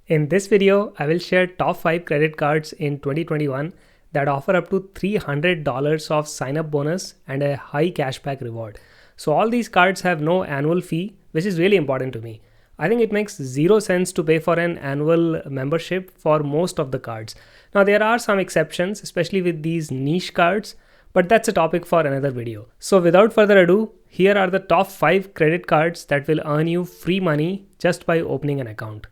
In this video, I will share top 5 credit cards in 2021 that offer up to $300 of sign-up bonus and a high cashback reward. So all these cards have no annual fee, which is really important to me. I think it makes zero sense to pay for an annual membership for most of the cards. Now there are some exceptions, especially with these niche cards, but that's a topic for another video. So without further ado, here are the top 5 credit cards that will earn you free money just by opening an account.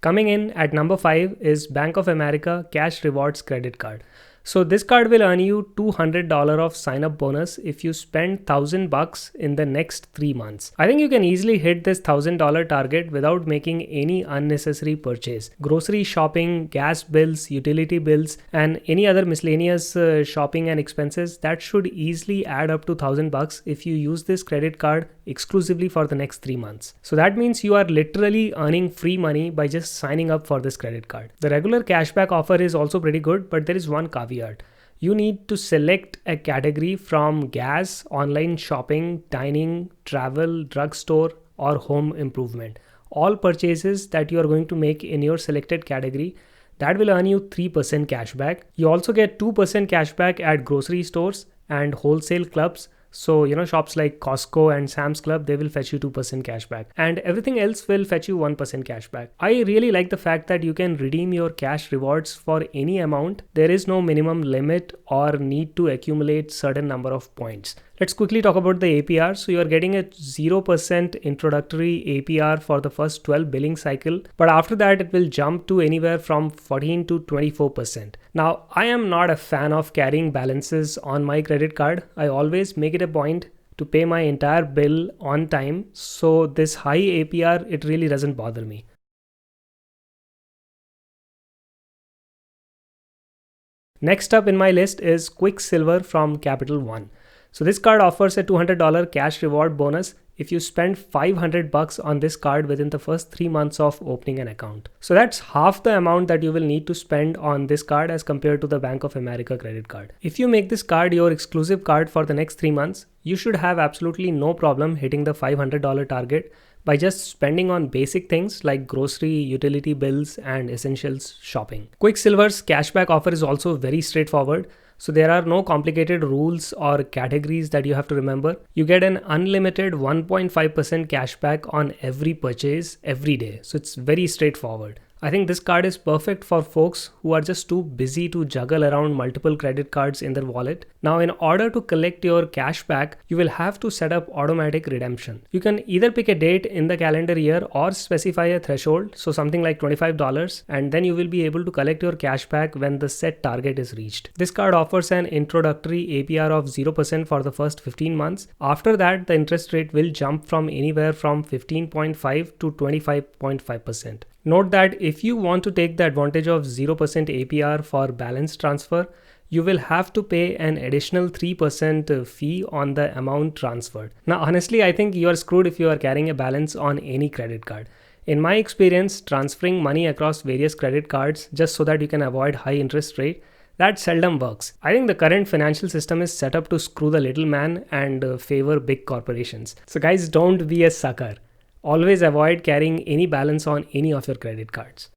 Coming in at number 5 is Bank of America Cash Rewards Credit Card. So this card will earn you $200 of sign-up bonus if you spend $1,000 in the next 3 months. I think you can easily hit this $1,000 target without making any unnecessary purchase. Grocery shopping, gas bills, utility bills, and any other miscellaneous shopping and expenses that should easily add up to $1,000 if you use this credit card exclusively for the next 3 months. So that means you are literally earning free money by just signing up for this credit card. The regular cashback offer is also pretty good, but there is one caveat. You need to select a category from gas, online shopping, dining, travel, drugstore, or home improvement. All purchases that you are going to make in your selected category, that will earn you 3% cashback. You also get 2% cashback at grocery stores and wholesale clubs. So, shops like Costco and Sam's Club, they will fetch you 2% cashback, and everything else will fetch you 1% cashback. I really like the fact that you can redeem your cash rewards for any amount. There is no minimum limit or need to accumulate certain number of points. Let's quickly talk about the APR. So you are getting a 0% introductory APR for the first 12 billing cycle, but after that it will jump to anywhere from 14 to 24%. Now, I am not a fan of carrying balances on my credit card. I always make it a point to pay my entire bill on time. So this high APR, it really doesn't bother me. Next up in my list is Quicksilver from Capital One. So this card offers a $200 cash reward bonus if you spend $500 on this card within the first 3 months of opening an account. So that's half the amount that you will need to spend on this card as compared to the Bank of America credit card. If you make this card your exclusive card for the next 3 months, you should have absolutely no problem hitting the $500 target by just spending on basic things like grocery, utility bills, and essentials shopping. Quicksilver's cashback offer is also very straightforward. So there are no complicated rules or categories that you have to remember. You get an unlimited 1.5% cashback on every purchase every day. So it's very straightforward. I think this card is perfect for folks who are just too busy to juggle around multiple credit cards in their wallet. Now, in order to collect your cash back, you will have to set up automatic redemption. You can either pick a date in the calendar year or specify a threshold, so something like $25, and then you will be able to collect your cash back when the set target is reached. This card offers an introductory APR of 0% for the first 15 months. After that, the interest rate will jump from anywhere from 15.5 to 25.5%. Note that if you want to take the advantage of 0% APR for balance transfer, you will have to pay an additional 3% fee on the amount transferred. Now, honestly, I think you are screwed if you are carrying a balance on any credit card. In my experience, transferring money across various credit cards just so that you can avoid high interest rate, that seldom works. I think the current financial system is set up to screw the little man and favor big corporations. So guys, don't be a sucker. Always avoid carrying any balance on any of your credit cards.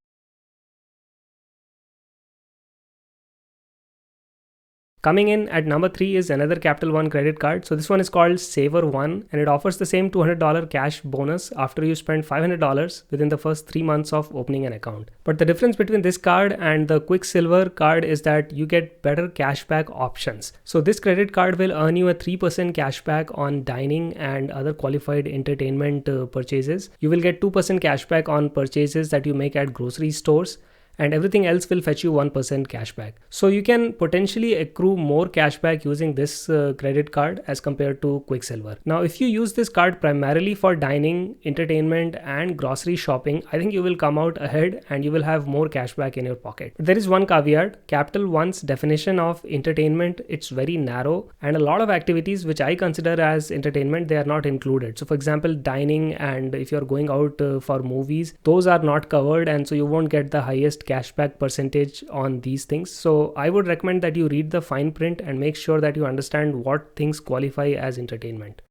Coming in at number 3 is another Capital One credit card. So this one is called Saver One, and it offers the same $200 cash bonus after you spend $500 within the first 3 months of opening an account. But the difference between this card and the Quicksilver card is that you get better cashback options. So this credit card will earn you a 3% cashback on dining and other qualified entertainment purchases. You will get 2% cashback on purchases that you make at grocery stores, and everything else will fetch you 1% cashback. So you can potentially accrue more cashback using this credit card as compared to Quicksilver. Now, if you use this card primarily for dining, entertainment, and grocery shopping, I think you will come out ahead and you will have more cashback in your pocket. There is one caveat. Capital One's definition of entertainment, it's very narrow, and a lot of activities which I consider as entertainment, they are not included. So for example, dining, and if you're going out for movies, those are not covered, and so you won't get the highest cashback percentage on these things. So I would recommend that you read the fine print and make sure that you understand what things qualify as entertainment.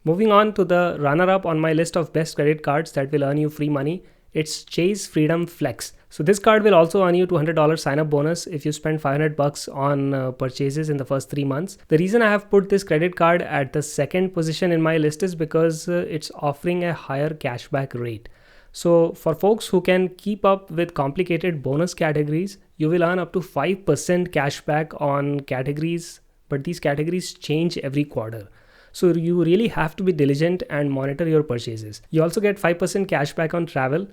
Moving on to the runner-up on my list of best credit cards that will earn you free money, it's Chase Freedom Flex. So this card will also earn you $200 sign-up bonus if you spend $500 on purchases in the first 3 months. The reason I have put this credit card at the second position in my list is because it's offering a higher cashback rate. So for folks who can keep up with complicated bonus categories, you will earn up to 5% cashback on categories, but these categories change every quarter. So you really have to be diligent and monitor your purchases. You also get 5% cashback on travel,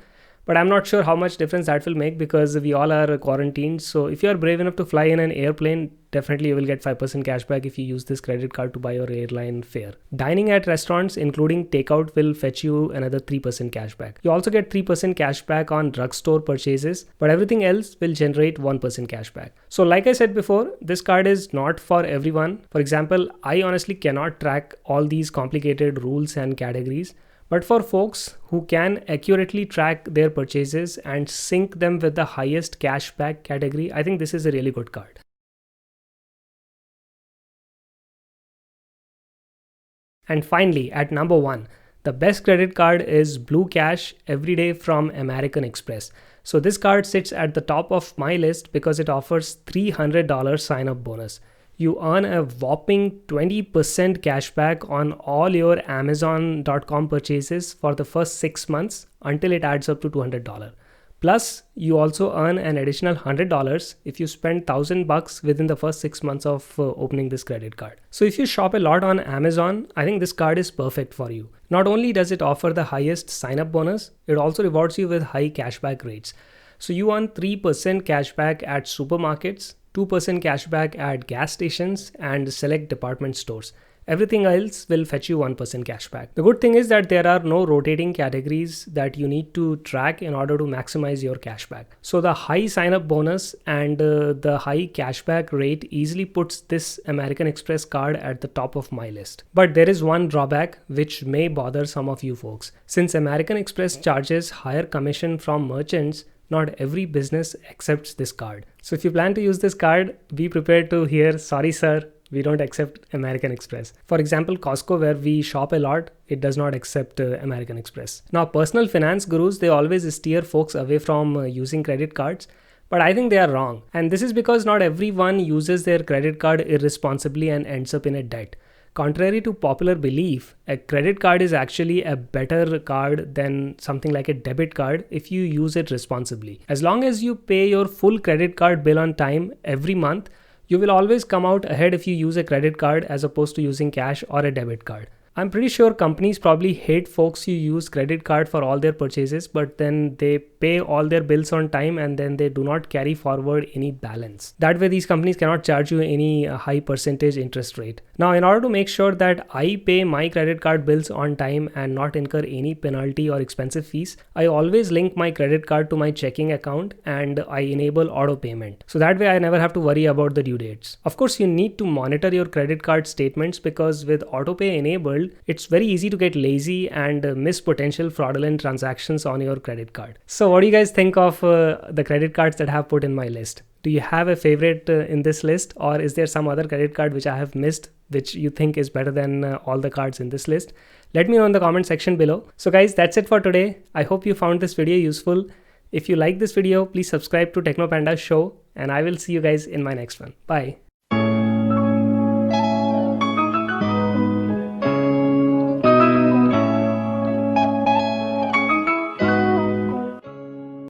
but I'm not sure how much difference that will make because we all are quarantined. So if you are brave enough to fly in an airplane, definitely you will get 5% cashback if you use this credit card to buy your airline fare. Dining at restaurants, including takeout, will fetch you another 3% cashback. You also get 3% cashback on drugstore purchases, but everything else will generate 1% cashback. So like I said before, this card is not for everyone. For example, I honestly cannot track all these complicated rules and categories. But for folks who can accurately track their purchases and sync them with the highest cashback category, I think this is a really good card. And finally, at number 1, the best credit card is Blue Cash Everyday from American Express. So this card sits at the top of my list because it offers $300 sign-up bonus. You earn a whopping 20% cashback on all your Amazon.com purchases for the first 6 months until it adds up to $200. Plus, you also earn an additional $100 if you spend $1,000 within the first 6 months of opening this credit card. So if you shop a lot on Amazon, I think this card is perfect for you. Not only does it offer the highest sign-up bonus, it also rewards you with high cashback rates. So you earn 3% cashback at supermarkets, 2% cashback at gas stations and select department stores. Everything else will fetch you 1% cashback. The good thing is that there are no rotating categories that you need to track in order to maximize your cashback. So the high sign-up bonus and the high cashback rate easily puts this American Express card at the top of my list. But there is one drawback which may bother some of you folks. Since American Express charges higher commission from merchants, not every business accepts this card. So if you plan to use this card, be prepared to hear, sorry sir, we don't accept American Express. For example, Costco, where we shop a lot, it does not accept American Express. Now, personal finance gurus, they always steer folks away from using credit cards, but I think they are wrong. And this is because not everyone uses their credit card irresponsibly and ends up in a debt. Contrary to popular belief, a credit card is actually a better card than something like a debit card if you use it responsibly. As long as you pay your full credit card bill on time every month, you will always come out ahead if you use a credit card as opposed to using cash or a debit card. I'm pretty sure companies probably hate folks who use credit card for all their purchases, but then they pay all their bills on time and then they do not carry forward any balance. That way these companies cannot charge you any high percentage interest rate. Now, in order to make sure that I pay my credit card bills on time and not incur any penalty or expensive fees, I always link my credit card to my checking account and I enable auto payment. So that way I never have to worry about the due dates. Of course, you need to monitor your credit card statements because with auto pay enabled, it's very easy to get lazy and miss potential fraudulent transactions on your credit card. So what do you guys think of the credit cards that I have put in my list? Do you have a favorite in this list, or is there some other credit card which I have missed which you think is better than all the cards in this list? Let me know in the comment section below. So guys, that's it for today. I hope you found this video useful. If you like this video, please subscribe to Techno Panda Show and I will see you guys in my next one. Bye.